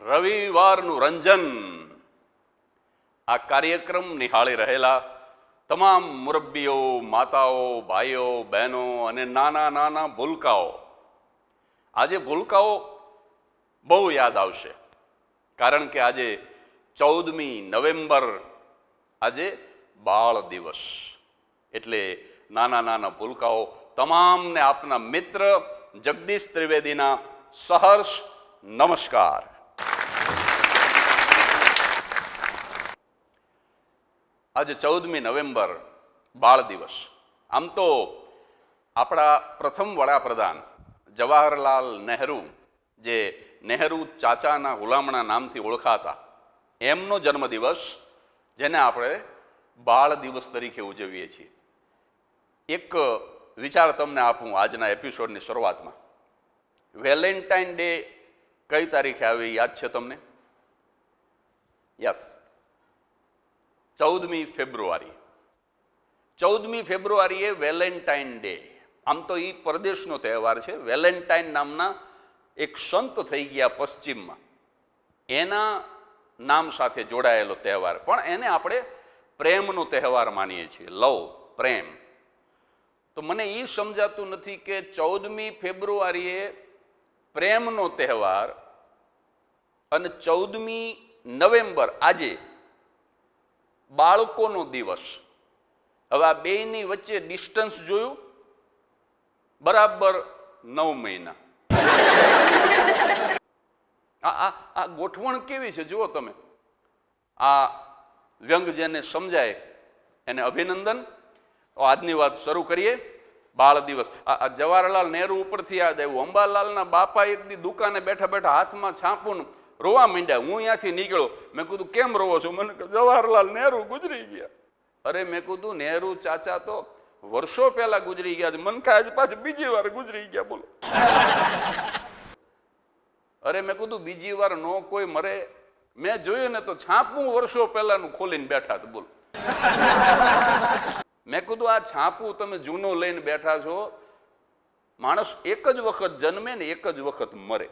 રવિવારનું રંજન આ કાર્યક્રમ નિહાળી રહેલા તમામ મુરબ્બીઓ, માતાઓ, ભાઈઓ, બહેનો અને નાના નાના ભૂલકાઓ, આજે ભૂલકાઓ બહુ યાદ આવશે, કારણ કે આજે 14મી નવેમ્બર, આજે બાળ દિવસ. એટલે નાના નાના ભૂલકાઓ તમામને આપના મિત્ર જગદીશ ત્રિવેદીના સહર્ષ નમસ્કાર. આજે 14મી નવેમ્બર બાળ દિવસ. આમ તો આપણા પ્રથમ વડાપ્રધાન જવાહરલાલ નહેરુ, જે નહેરુ ચાચાના ગુલામણા નામથી ઓળખાતા, એમનો જન્મદિવસ, જેને આપણે બાળ દિવસ તરીકે ઉજવીએ છીએ. એક વિચાર તમને આપું આજના એપિસોડની શરૂઆતમાં. વેલેન્ટાઇન ડે કઈ તારીખે આવી યાદ છે તમને? યસ, 14મી ફેબ્રુઆરી. 14મી ફેબ્રુઆરીએ વેલેન્ટાઇન ડે. આમ તો એ પરદેશનો તહેવાર છે. વેલેન્ટાઇન નામના એક સંત થઈ ગયા પશ્ચિમમાં, એના નામ સાથે જોડાયેલો તહેવાર, પણ એને આપણે પ્રેમનો તહેવાર માનીએ છીએ. લવ, પ્રેમ. તો મને એ સમજાતું નથી કે 14મી ફેબ્રુઆરીએ પ્રેમનો તહેવાર અને 14મી નવેમ્બર આજે બાળકોનો દિવસ. હવે આ બેની વચ્ચે ડિસ્ટન્સ જોયું? બરાબર 9 મહિના. આ ગોઠવણ કેવી છે જુઓ તમે. આ વ્યંગ જેને સમજાય એને અભિનંદન. આજની વાત શરૂ કરીએ. બાળ દિવસ. આ જવાહરલાલ નહેરુ ઉપરથી યાદ આવ્યું. અંબાલાલના બાપા એક દી દુકાને બેઠા બેઠા હાથમાં છાપું રોવા માંડ્યા. હું અહીંયાથી નીકળ્યો. મેં કીધું કેમ રોવો છો? મને જવાહરલાલ નહેરુ ગુજરી ગયા. અરે મેં કીધું નહેરુ ચાચા તો વર્ષો પહેલા ગુજરી ગયા છે. મને કાંઈ પાછી બીજી વાર ગુજરી ગયા. બોલો. અરે મેં કીધું બીજી વાર નો કોઈ મરે. મેં જોયું ને તો છાપું વર્ષો પહેલાનું ખોલીને બેઠા હતા. બોલો. મેં કીધું આ છાપું તમે જૂનું લઈને બેઠા છો. માણસ એક જ વખત જન્મે ને એક જ વખત મરે.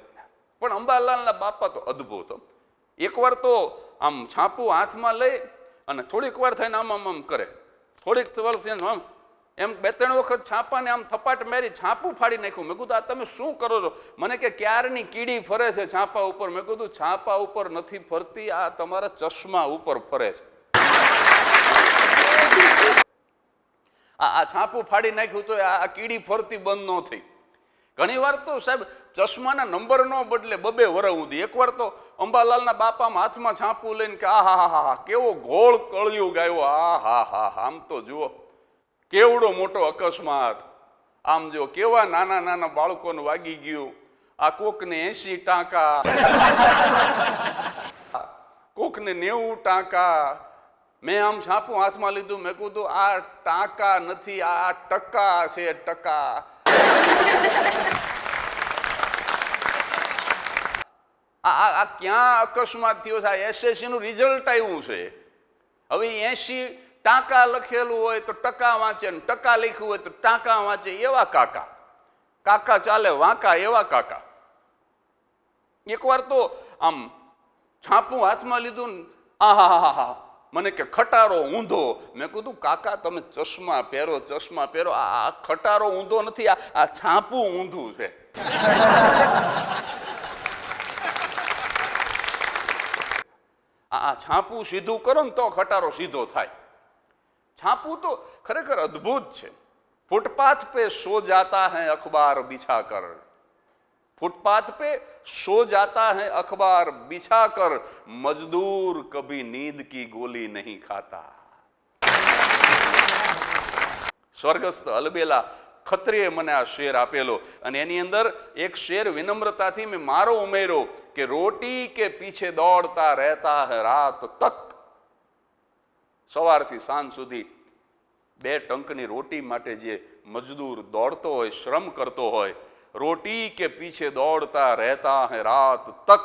પણ અંબાલાલના બાપા તો અદ્ભુત. એકવાર તો આમ છાપું હાથમાં લઈ અને થોડીક વાર થઈને આમ આમ આમ કરે. થોડીક વાર થઈને આમ એમ 2-3 વખત છાપાને આમ થપાટ મારી છાપું ફાડી નાખ્યું. મેં કીધું આ તમે શું કરો છો? મને કે ક્યારની કીડી ફરે છે છાપા ઉપર. મેં કીધું છાપા ઉપર નથી ફરતી, આ તમારા ચશ્મા ઉપર ફરે છે. આ છાપું ફાડી નાખ્યું તો આ કીડી ફરતી બંધ ન થઈ. ઘણી વાર તો સાહેબ ચશ્માના નંબર ન બદલે 2 વરસ સુધી. એકવાર તો અંબાલાલના બાપામાં હાથમાં છાપું લઈને કે આ હા હા હા કેવો ઘોળ કળિયુગ આવ્યો. આ હા હા. આમ તો જુઓ કેવડો મોટો અકસ્માત. આમ જો કેવા નાના નાના બાળકોને વાગી ગયું. આ કોકને 80 ટાંકા, કોકને 90 ટાંકા. મેં આમ છાપું હાથમાં લીધું. મેં કીધું આ ટાંકા નથી, આ ટકા છે, ટકા. આ ક્યાં અકસ્માત થયો છે? આ SSC નું રિઝલ્ટ આવ્યું છે. હવે 80 ટાંકા લખેલું હોય તો ટકા વાંચે, ને ટકા લખ્યું હોય તો ટાંકા વાંચે. એવા કાકા. કાકા ચાલે વાંકા એવા કાકા. એકવાર તો આમ છાપું હાથમાં લીધું ને આહા મને કે ખટારો ઊંધો. મેં કીધું કાકા તમે ચશ્મા પહેરો, ચશ્મા પહેરો. આ ખટારો ઊંધો નથી, આ છાપું ઊંધું છે. આ છાપું સીધું કરો ને તો ખટારો સીધો થાય. છાપું તો ખરેખર અદ્ભુત છે. ફૂટપાથ पे सो जाता है अखबार बिछा कर, फुटपाथ पे सो जाता है अखबार बिछा कर, मजदूर कभी नींद की गोली नहीं खाता. સ્વર્ગસ્થ અલબેલા ખત્રીએ મને આ શેર આપેલો, અને એની અંદર એક શેર વિનમ્રતાથી મેં મારો ઉમેર્યો કે રોટી કે પીછે દોડતા રહેતા હૈ રાત તક. સવારથી સાંજ સુધી 2 ટંકની રોટી માટે જે મજદૂર દોડતો હોય, શ્રમ કરતો હોય, રોટી કે પીછે દોડતા રહેતા હૈ રાત તક,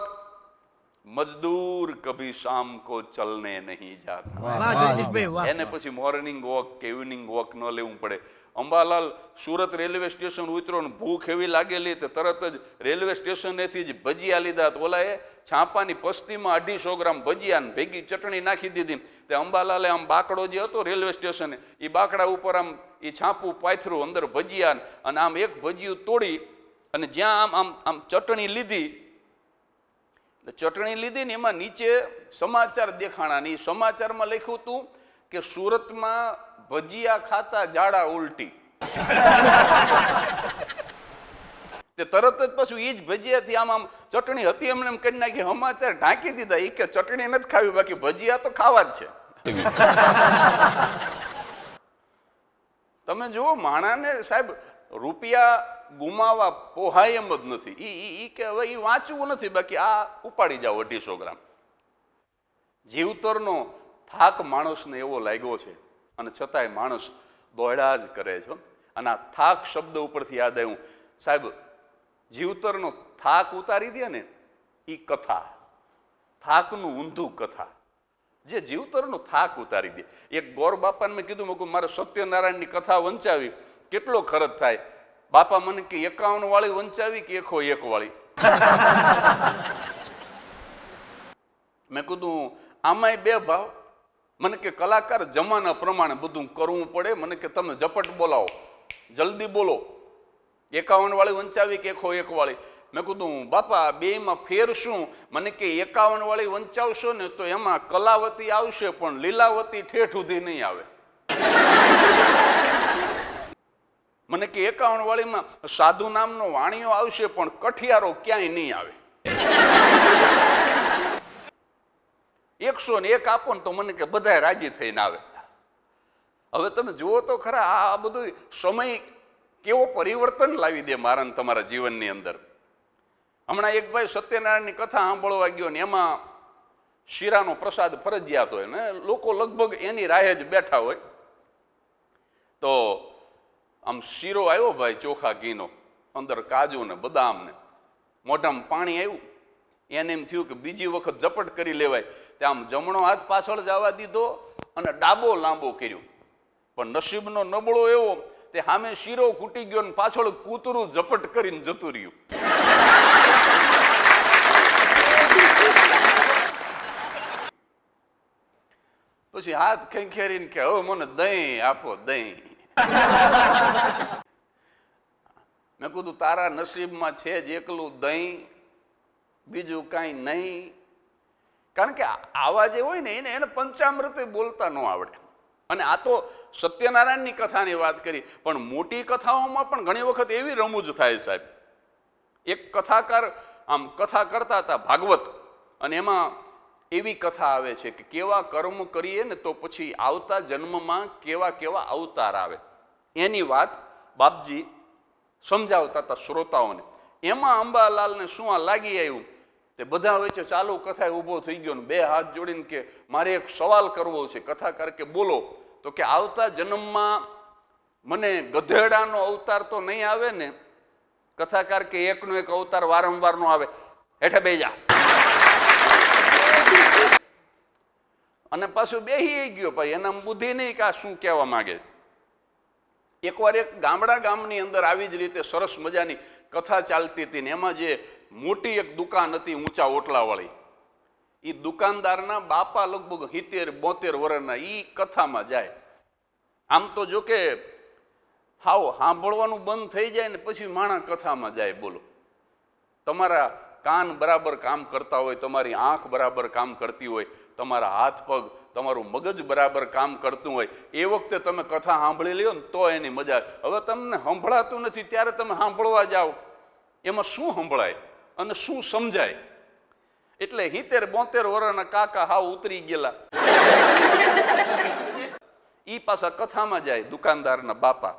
મજદૂર કભી શામ કો ચલને નહીં જાતા. એને પછી મોર્નિંગ વોક કે ઇવનિંગ વોક ન લેવું પડે. અંબાલાલ સુરત રેલવે સ્ટેશન ઉતરો ને ભૂખ એવી લાગેલી તો તરત જ રેલવે સ્ટેશનેથી જ ભજીયા લીધા. ઓલાએ છાપાની પસ્તીમાં 250 ગ્રામ ભજીયા ને ભેગી ચટણી નાખી દીધી. તે અંબાલાલે આમ બાકડો જે હતો રેલવે સ્ટેશને એ બાકડા ઉપર આમ એ છાપું પાથરું, અંદર ભજીયા, અને આમ એક ભજીયું તોડી અને જ્યાં આમ આમ આમ ચટણી લીધી, ચટણી લીધી ને એમાં નીચે સમાચાર દેખાણા ને સમાચારમાં લખ્યું હતું કે સુરતમાં ભજીયા ખાતા ઝાડા ઉલટી. તે તરત જ પાછું એ જ ભજીયાથી આમ આમ ચટણી હતી એમને એમ કરી નાખી, સમાચાર ઢાંકી દીધા. એ કે ચટણી નથી ખાવી, બાકી ભજીયા તો ખાવા જ છે. તમે જુઓ, માણાને સાહેબ રૂપિયા ગુમાવા પોહાય એમ જ નથી. ઈ કે હવે એ વાંચવું નથી, બાકી આ ઉપાડી જાઓ 250 ગ્રામ. જીવતરનો થાક માણસને એવો લાગ્યો છે અને છતાંય માણસ દોડ્યા જ કરે છે. અને આ થાક શબ્દ ઉપરથી યાદ આવ્યું, સાહેબ જીવતરનો થાક ઉતારી દે ને એ કથા, થાકનું ઊંધું કથા, જે જીવતરનો થાક ઉતારી દે. એક ગોર બાપાને મેં કીધું, મારે સત્યનારાયણની કથા વંચાવી, કેટલો ખર્ચ થાય? બાપા મને કે 51 વાળી વંચાવી કે 101 વાળી? મેં કીધું આમાંય 2 ભાવ. મને કે કલાકાર જમાના પ્રમાણે બધું કરવું પડે. મને કે તમે ઝપટ બોલાવો, જલ્દી બોલો, 51 વાળી વંચાવી કે 101 વાળી? મેં કીધું બાપા બેમાં ફેર શું? મને કે 51 વાળી વંચાવશો ને તો એમાં કલાવતી આવશે, પણ લીલાવતી ઠેઠ સુધી નહીં આવે. મને કે 51 વાળીમાં સાધુ નામનો વાણિયો આવશે, પણ કઠિયારો ક્યાંય નહીં આવે. 101 આપો ને તો મને કે બધાય રાજી થઈને આવે. હવે તમે જુઓ તો ખરા, આ બધું સમય કેવો પરિવર્તન લાવી દે મારા ને તમારા જીવનની અંદર. હમણાં એક ભાઈ સત્યનારાયણની કથા સાંભળવા ગયો ને એમાં શીરાનો પ્રસાદ ફરજિયાત હોય ને લોકો લગભગ એની રાહે જ બેઠા હોય. તો આમ શીરો આવ્યો ભાઈ ચોખા ઘીનો, અંદર કાજુ ને બદામ ને, મોઢામાં પાણી આવ્યું. એને એમ થયું કે બીજી વખત ઝપટ કરી લેવાય. તે આમ જમણો હાથ પાછળ જવા દીધો અને ડાબો લાંબો કર્યો, પણ નસીબનો નબળો એવો તે સામે શીરો ખૂટી ગયો ને પાછળ કૂતરું ઝપટ કરીને જતું રહ્યું. પછી હાથ ખેંખેરીને કે હવે મને દહીં આપો, દહીં. મેં કીધું તારા નસીબમાં છે જ એકલું દહીં, બીજું કાંઈ નહીં. કારણ કે આવા જે હોય ને એને પંચામૃતે બોલતા ન આવડે. અને આ તો સત્યનારાયણની કથાની વાત કરી, પણ મોટી કથાઓમાં પણ ઘણી વખત એવી રમૂજ થાય સાહેબ. એક કથાકાર આમ કથા કરતા હતા ભાગવત, અને એમાં એવી કથા આવે છે કે કેવા કર્મ કરીએ ને તો પછી આવતા જન્મમાં કેવા કેવા અવતાર આવે. એની વાત બાપજી સમજાવતા હતા શ્રોતાઓને. એમાં અંબાલાલને શું આ લાગી આવ્યું, તે બધા વચ્ચે ચાલુ કથા ઊભો થઈ ગયો ને 2 હાથ જોડીને કે મારે એક સવાલ કરવો છે. કથાકાર કે બોલો. તો કે આવતા જન્મમાં મને ગધેડાનો અવતાર તો નહીં આવે ને? કથાકાર કે એકનો એક અવતાર વારંવાર નો આવે, હેઠે બેસી જા. અને પાછું બેહી ગયો ભાઈ, એના બુદ્ધિ નહીં કે આ શું કહેવા માંગે. એકવાર એક ગામની અંદર આવી જ રીતે સરસ મજાની કથા ચાલતી હતી ને એમાં જે મોટી એક દુકાન હતી ઊંચા ઓટલા વાળી, એ દુકાનદારના બાપા લગભગ 70-72 વર્ષના, એ કથામાં જાય. આમ તો જો કે હાવ સાંભળવાનું બંધ થઈ જાય ને પછી માણસ કથામાં જાય. બોલો, તમારા કાન બરાબર કામ કરતા હોય, તમારી આંખ બરાબર કામ કરતી હોય, તમારા હાથ પગ, તમારું મગજ બરાબર કામ કરતું હોય, એ વખતે તમે કથા સાંભળી લ્યો ને તો એની મજા. હવે તમને સંભળાતું નથી ત્યારે તમે સાંભળવા જાઓ, એમાં શું સંભળાય અને શું સમજાય? એટલે 70-72 વર્ષના કાકા હાવ ઉતરી ગયેલા ઈ પાછા કથામાં જાય, દુકાનદારના બાપા.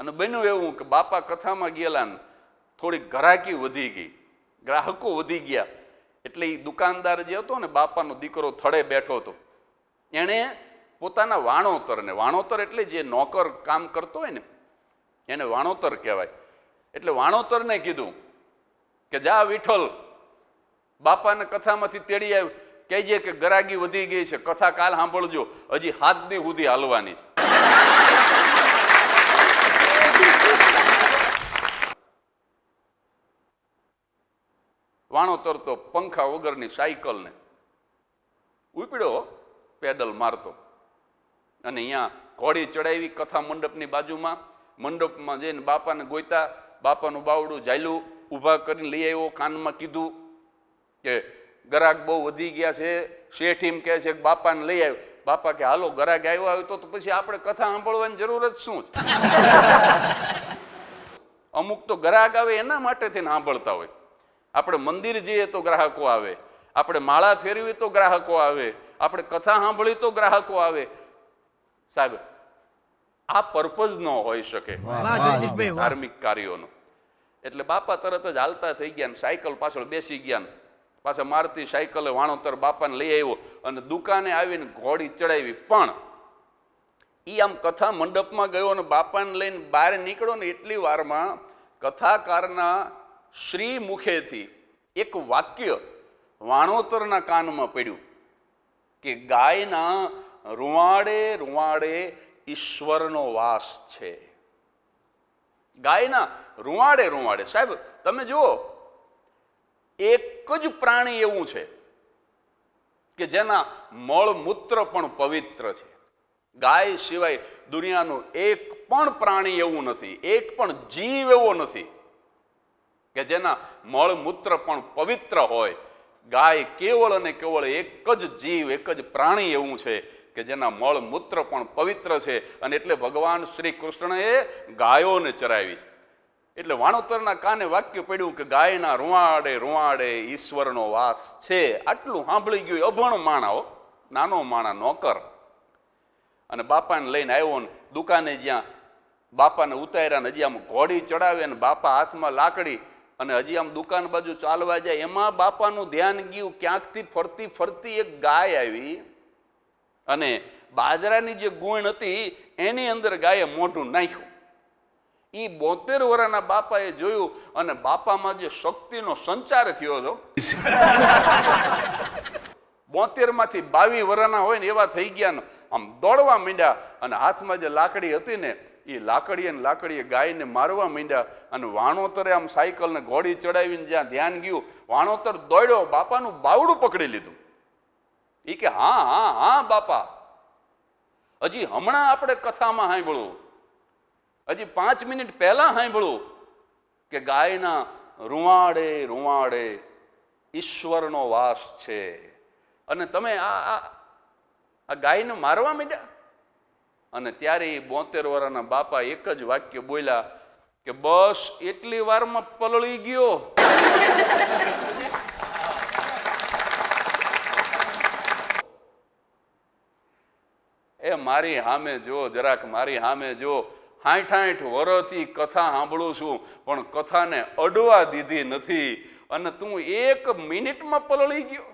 અને બન્યું એવું કે બાપા કથામાં ગયેલા ને થોડીક ગ્રાહકી વધી ગઈ, ગ્રાહકો વધી ગયા. એટલે એ દુકાનદાર જે હતો ને બાપાનો દીકરો થડે બેઠો હતો, એણે પોતાના વાણોતરને, વાણોતર એટલે જે નોકર કામ કરતો હોય ને એને વાણોતર કહેવાય. એટલે વાણોતરને કીધું કે જા વિઠ્ઠલ બાપાને કથામાંથી તેડી આવ્યું, કહેજે કે ગરાગી વધી ગઈ છે, કથા કાલ સાંભળજો, હજી 7 દી સુધી હાલવાની છે. વાણોતર તો પંખા વગરની સાયકલને ઉપડ્યો પેડલ મારતો, અને અહીંયા ઘોડી ચડાવી કથા મંડપની બાજુમાં. મંડપમાં જઈને બાપાને ગોઈતા, બાપાનું બાવડું ઝાલ્યું, ઊભા કરીને લઈ આવ્યો, કાનમાં કીધું કે ગરાક બહુ વધી ગયા છે, શેઠ એમ કહે છે કે બાપાને લઈ આવ્યો. બાપા કે હાલો, ગરાક આવ્યો હોય તો પછી આપણે કથા સાંભળવાની જરૂર જ શું છે? અમુક તો ગ્રાહક આવે એના માટે થઈને સાંભળતા હોય. આપણે મંદિર જઈએ તો ગ્રાહકો આવે, આપણે માળા ફેરવી તો ગ્રાહકો આવે, આપણે કથા સાંભળી તો ગ્રાહકો આવે. સાહેબ, આ પર્પઝ ન હોઈ શકે ધાર્મિક કાર્યોનો. એટલે બાપા તરત જ હાલતા થઈ ગયા, સાયકલ પાછળ બેસી ગયા, પાછા મારતી સાયકલે વાણોતર બાપાને લઈ આવ્યો અને દુકાને આવીને ઘોડી ચડાવી. પણ એ આમ કથા મંડપમાં ગયો અને બાપાને લઈને બહાર નીકળ્યો ને એટલી વારમાં કથાકારના શ્રી મુખેથી એક વાક્ય વાણોતરના કાનમાં પડ્યું કે ગાયના રૂવાડે રૂવાડે ઈશ્વરનો વાસ છે. ગાયના રૂવાડે રૂવાડે. સાહેબ તમે જુઓ, એક જ પ્રાણી એવું છે કે જેના મળમૂત્ર પણ પવિત્ર છે. ગાય સિવાય દુનિયાનું એક પણ પ્રાણી એવું નથી, એક પણ જીવ એવો નથી કે જેના મળમૂત્ર પણ પવિત્ર હોય. ગાય કેવળ અને કેવળ એક જ જીવ, એક જ પ્રાણી એવું છે કે જેના મળમૂત્ર પણ પવિત્ર છે. અને એટલે ભગવાન શ્રી કૃષ્ણએ ગાયોને ચરાવી છે. એટલે વાણોતરના કાને વાક્ય પડ્યું કે ગાયના રૂવાડે રૂવાડે ઈશ્વરનો વાસ છે. આટલું સાંભળી ગયું અભણ માણા, નાનો માણા, નોકર. અને બાપાને લઈને આવ્યો ને દુકાને જ્યાં બાપાને ઉતાર્યા ને હજી આમ ઘોડી ચડાવે ને બાપા હાથમાં લાકડી અને હજી આમ દુકાન બાજુ ચાલવા જાય, એમાં બાપાનું ધ્યાન ગયું ક્યાંકથી ફરતી ફરતી એક ગાય આવી અને બાજરાની જે ગુણ હતી એની અંદર ગાયે મોઢું નાખ્યું. એ 72 વર્ષના બાપાએ જોયું અને બાપામાં જે શક્તિનો સંચાર થયો હતો, 72 માંથી 22 વર્ષના હોય ને એવા થઈ ગયા ને આમ દોડવા માંડ્યા અને હાથમાં જે લાકડી હતી ને એ લાકડીએ ગાયને મારવા માંડ્યા. અને વાણોતરે આમ સાયકલ ને ઘોડી ચડાવીને જ્યાં ધ્યાન ગયું, વાણોતર દોડ્યો, બાપાનું બાવડું પકડી લીધું. એ કે હા હા હા બાપા, હજી હમણાં આપણે કથામાં સાંભળ્યું, હજી 5 મિનિટ પહેલા સાંભળ્યું કે ગાયના રૂવાડે રૂવાડે ઈશ્વરનો વાસ છે. અને તમે આ ગાયને મારવા માંડ્યા. અને ત્યારે 72 વર્ષના બાપા એક જ વાક્ય બોલ્યા કે બસ એટલી વારમાં પલળી ગયો. એ મારી સામે જો, જરાક મારી સામે જો. 60 વર્ષથી કથા સાંભળું છું પણ કથાને અડવા દીધી નથી અને તું 1 મિનિટમાં પલળી ગયો.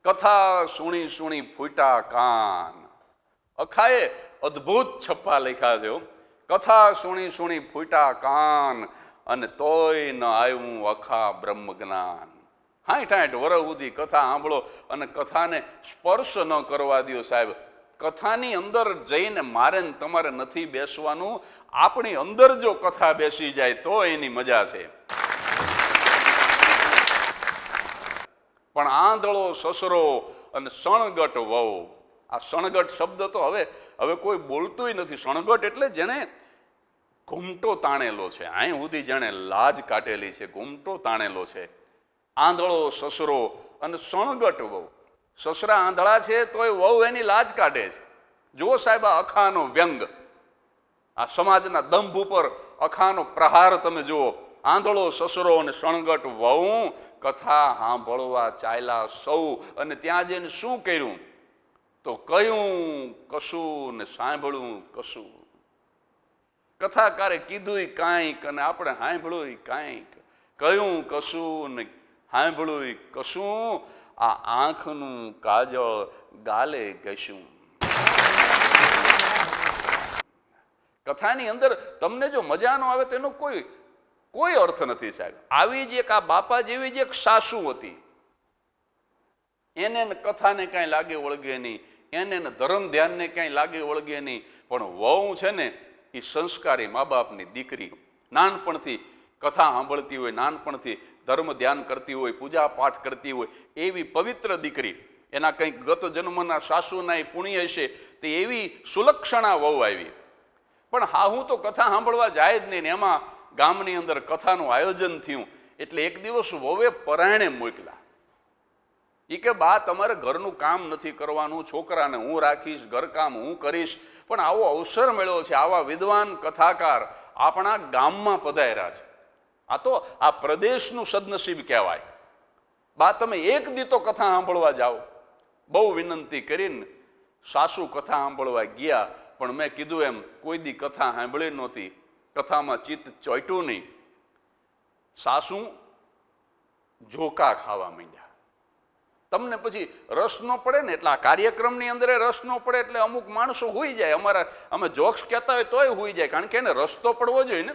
કથા સુણી સુણી ફૂટા કાન. અખાએ અદ્ભુત છપ્પા લખ્યા છે. કથા સુણી સુણી ફૂટા કાન અને તોય ન આવ્યું અખા બ્રહ્મ જ્ઞાન. 60 વર્ષ સુધી કથા સાંભળો અને કથાને સ્પર્શ ન કરવા દો. સાહેબ, કથાની અંદર જઈને મારે ને તમારે નથી બેસવાનું. આપણી અંદર જો કથા બેસી જાય તો એની મજા છે. પણ આંધળો સસરો અને સણગટ વહુ, આ સણગટ શબ્દ તો હવે કોઈ બોલતું નથી. સણગટ એટલે જેને ઘૂમટો તાણેલો છે, અહીં સુધી જેને લાજ કાઢેલી છે, ઘૂમટો તાણેલો છે. આંધળો સસરો અને સણગટ વહુ. સસરા આંધળા છે તોય વહુ એની લાજ કાઢે છે. જુઓ સાહેબ, આ અખાનો વ્યંગ, આ સમાજના દંભ ઉપર અખાનો પ્રહાર તમે જુઓ. આંધળો સસરો અને સણગટ વહુ કથા સાંભળવા ચાલ્યા સૌ. અને ત્યાં જઈને શું કર્યું? તો કહ્યું કશું ને સાંભળ્યું કશું. કથાકારે કીધું કાંઈક અને આપણે સાંભળ્યું કાંઈક. કહ્યું કશું ને સાંભળ્યું કશું. આ આંખનું કાજળ ગાલે કશું. કથાની અંદર તમને જો મજા ન આવે તો એનો કોઈ અર્થ નથી સાહેબ. આવી જ એક આ બાપા જેવી જ એક સાસુ હતી, એને કથાને કાંઈ લાગે વળગે નહીં, એને ધર્મ ધ્યાનને કાંઈ લાગે વળગે નહીં. પણ વહુ છે ને એ સંસ્કારી મા બાપની દીકરી, નાનપણથી કથા સાંભળતી હોય, નાનપણથી ધર્મ ધ્યાન કરતી હોય, પૂજા પાઠ કરતી હોય, એવી પવિત્ર દીકરી, એના કંઈક ગત જન્મના સાસુના પુણ્ય હશે, તે એવી સુલક્ષણા વહુ આવી. પણ હાહુ તો કથા સાંભળવા જાય જ નહીં ને એમાં ગામની અંદર કથાનું આયોજન થયું એટલે એક દિવસ વહુએ પરાયણે મોકલા. એ કે બા તમારે ઘરનું કામ નથી કરવાનું, છોકરાને હું રાખીશ, ઘરકામ હું કરીશ, પણ આવો અવસર મળ્યો છે, આવા વિદ્વાન કથાકાર આપણા ગામમાં પધાર્યા છે, આ તો આ પ્રદેશનું સદનસીબ કહેવાય. બા તમે એક દી તો કથા સાંભળવા જાઓ. બહુ વિનંતી કરીને સાસુ કથા સાંભળવા ગયા, પણ મેં કીધું એમ કોઈ દી કથા સાંભળી નહોતી, કથામાં ચિત્ત ચોંટ્યું નહીં. સાસુ ઝોકા ખાવા માંડ્યા. તમને પછી રસ ન પડે ને, એટલે આ કાર્યક્રમની અંદર રસ ન પડે એટલે અમુક માણસો હોઈ જાય. અમે જોક્સ કહેતા હોય તોય હોઈ જાય, કારણ કે એને રસ તો પડવો જોઈએ ને.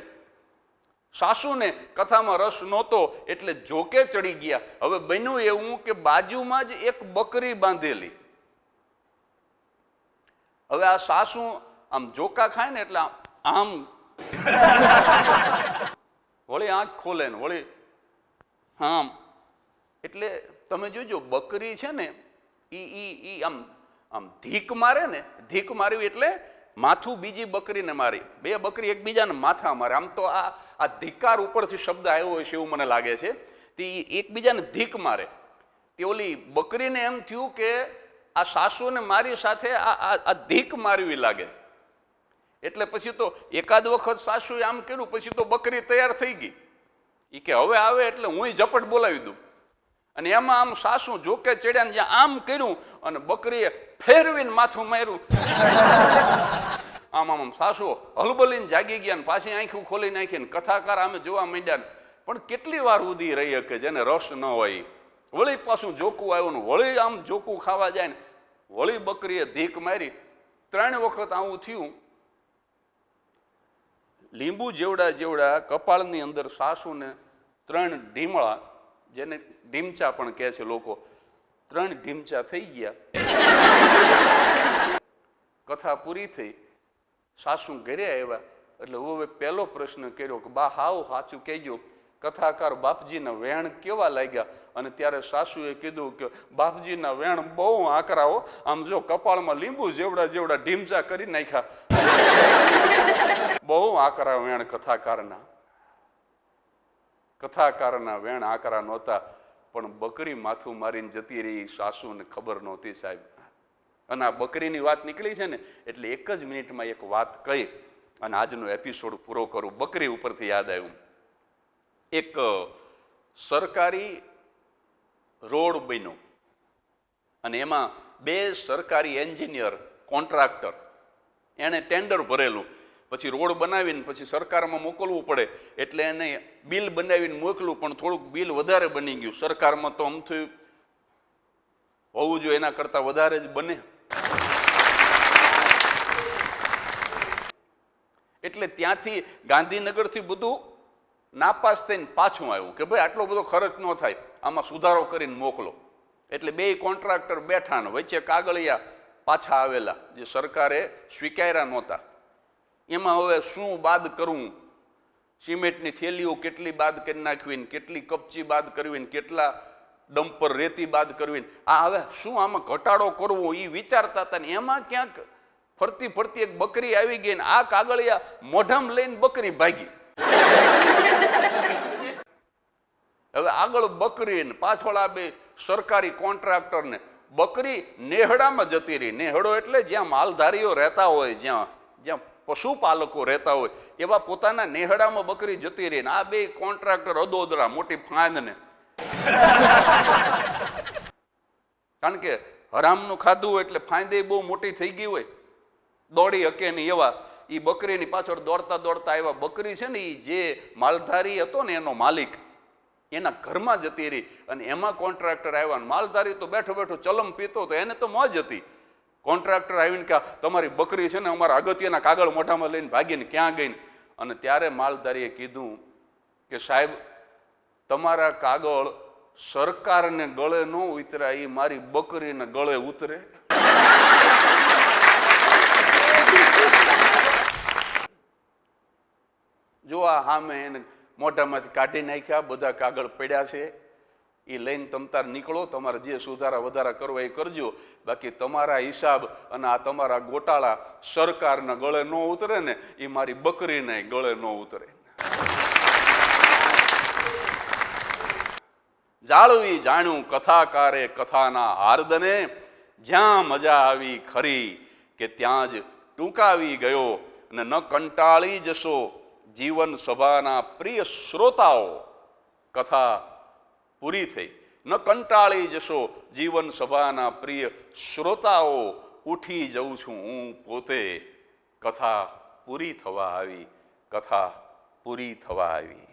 સાસુને કથામાં રસ નહોતો એટલે જોકે ચડી ગયા. હવે બન્યું એવું કે બાજુમાં જ એક બકરી બાંધેલી. હવે આ સાસુ આમ જોકા ખાય ને એટલે આમ વળી આંખ ખોલે ને વળી આમ, એટલે તમે જોજો બકરી છે ને ઈ આમ આમ ધીક મારે ને, ધીક મારવી એટલે માથું બીજી બકરીને મારી, બે બકરી એકબીજાને માથા મારે. આમ તો આ ધિકાર ઉપરથી શબ્દ આવ્યો હોય છે એવું મને લાગે છે. તે એકબીજાને ધીક મારે. તે ઓલી બકરીને એમ થયું કે આ સાસુને મારી સાથે આ ધીક મારવી લાગે છે. એટલે પછી તો એકાદ વખત સાસુએ આમ કર્યું, પછી તો બકરી તૈયાર થઈ ગઈ. એ કે હવે આવે એટલે હું ઝપટ બોલાવી દઉં. અને એમાં આમ સાસુ જોકે ચડ્યા ને જ્યાં આમ કર્યું અને બકરીએ ફેરવીને માથું માર્યું. આમ આમ સાસુ હલબલીને જાગી ગયા ને પાછી આંખું ખોલી નાખીને કથાકાર આમે જોવા માંડ્યા. પણ કેટલી વાર ઉધી રહી કે જેને રસ ન હોય, વળી પાછું જોકું આવ્યું ને વળી આમ જોકું ખાવા જાય ને વળી બકરીએ ધીક મારી. 3 વખત આવું થયું. લીંબુ જેવડા જેવડા કપાળની અંદર સાસુને 3 ઢીમળા, જેને ઢીમચા પણ કહે છે લોકો, 3 ઢીમચા થઈ ગયા. કથા પૂરી થઈ, સાસુ ઘરે આવ્યા એટલે હવે પહેલો પ્રશ્ન કર્યો કે બા હાવ સાચું કહેજો, કથાકાર બાપજીના વેણ કેવા લાગ્યા? અને ત્યારે સાસુએ કીધું કે બાપજીના વેણ બહુ આકરાઓ, આમ જો કપાળમાં લીંબુ જેવડા જેવડા ઢીમચા કરી નાખ્યા, બહુ આકરા વેણ કથાકારના. કથાકારના વેણ આકરા નહોતા, પણ બકરી માથું મારીને જતી રહી, સાસુને ખબર નહોતી સાહેબ. અને આ બકરીની વાત નીકળી છે ને એટલે એક જ મિનિટમાં એક વાત કહી અને આજનો એપિસોડ પૂરો કરું. બકરી ઉપરથી યાદ આવ્યું, એક સરકારી રોડ બન્યો અને એમાં 2 સરકારી એન્જિનિયર કોન્ટ્રાક્ટર એણે ટેન્ડર ભરેલું. પછી રોડ બનાવીને પછી સરકારમાં મોકલવું પડે એટલે એને બિલ બનાવીને મોકલું, પણ થોડુંક બિલ વધારે બની ગયું. સરકારમાં તો અમથું હોવું જોઈએ, એના કરતાં વધારે જ બને. એટલે ત્યાંથી ગાંધીનગરથી બધું નાપાસ થઈને પાછું આવ્યું કે ભાઈ આટલો બધો ખર્ચ ન થાય, આમાં સુધારો કરીને મોકલો. એટલે 2 કોન્ટ્રાક્ટર બેઠા ને વચ્ચે કાગળિયા પાછા આવેલા જે સરકારે સ્વીકાર્યા નહોતા. એમાં હવે શું બાદ કરવું, સિમેન્ટની થેલીઓ કેટલી બાદ કરી નાખવી ને કેટલી કપચી બાદ કરવી ને કેટલા ડમ્પર રેતી બાદ કરવી, આ હવે શું આમાં ઘટાડો કરવો એ વિચારતા હતા. ને એમાં ક્યાંક ફરતી ફરતી એક બકરી આવી ગઈ ને આ કાગળિયા મોઢામાં લઈને બકરી ભાગી. હવે આગળ બકરી ને પાછળ આ 2 સરકારી કોન્ટ્રાક્ટર ને બકરી નેહડામાં જતી રહી. નેહડો એટલે જ્યાં માલધારીઓ રહેતા હોય, જ્યાં પશુપાલકો રહેતા હોય એવા પોતાના નેહડામાં બકરી જતી રહી. આ 2 કોન્ટ્રાક્ટર અદોદરા મોટી ફાંદને, કારણ કે હરામનું ખાધું હોય એટલે ફાંદે બહુ મોટી થઈ ગઈ હોય, દોડી હકે નહીં એવા એ બકરીની પાછળ દોડતા દોડતા આવ્યા. બકરી છે ને એ જે માલધારી હતો ને એનો માલિક, એના ઘરમાં જતી રહી. અને એમાં કોન્ટ્રાક્ટર આવ્યા. માલધારી તો બેઠો બેઠો ચલમ પીતો તો એને તો મોજ હતી. કોન્ટ્રાક્ટર આવીને કે તમારી બકરી છે ને અમારા અગત્યના કાગળ મોઢામાં લઈને ભાગીને ક્યાં ગઈ? અને ત્યારે માલધારીએ કીધું કે સાહેબ તમારા કાગળ સરકારને ગળે ન ઉતર્યા, એ મારી બકરીને ગળે ઉતરે. જો આંબા સામે એને મોઢામાંથી કાઢી નાખ્યા, બધા કાગળ પડ્યા છે, એ લઈને તમ તાર નીકળો, તમારે જે સુધારા વધારા કરવા એ કરજો, બાકી તમારા હિસાબ અને આ તમારા ગોટાળા સરકારના ગળે ન ઉતરે ને એ મારી બકરીને ગળે ન ઉતરે. જાળવી જાણ્યું કથાકારે કથાના હાર્દને, જ્યાં મજા આવી ખરી કે ત્યાં જ ટૂંકાવી ગયો, અને ન કંટાળી જશો જીવન સભાના પ્રિય શ્રોતાઓ. કથા પૂરી થઈ. ન કંટાળી જશો જીવન સભાના પ્રિય શ્રોતાઓ, ઉઠી જઉં છું હું પોતે, કથા પૂરી થવા આવી, કથા પૂરી થવા આવી.